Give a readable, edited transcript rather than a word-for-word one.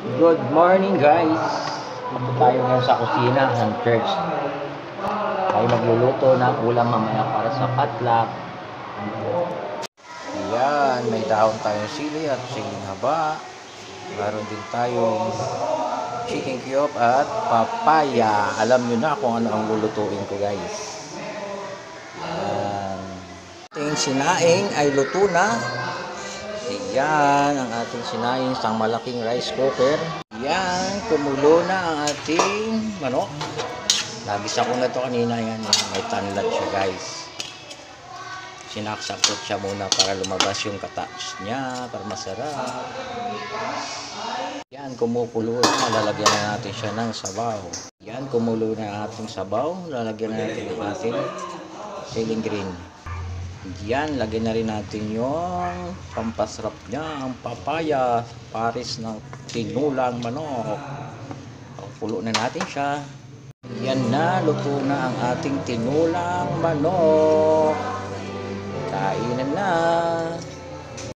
Good morning guys. Punta tayo ngayon sa kusina ng church. Tayo magluluto ng ulam mamaya para sa potluck. Ayan, may dahon tayong sili at siling haba. Meron din tayong chicken cube at papaya. Alam nyo na kung ano ang lulutuin ko guys. Ayan. Ating sinaing ay luto na. Ayan, ang ating sinaing isang malaking rice cooker. Ayan, kumulo na ang ating manok. Nagisa ko na to kanina yan. May tanlad siya guys. Sinaksakot siya muna para lumabas yung katas niya, para masarap. Ayan, kumukulo na. Lalagyan na natin siya ng sabaw. Ayan, kumulo na ang ating sabaw. Lalagyan na natin yung ating siling green. Yan, lagyan na rin natin yung pampasarap niya, ang papaya, pares ng tinulang manok. Pakulo na natin siya. Yan na, luto na ang ating tinulang manok.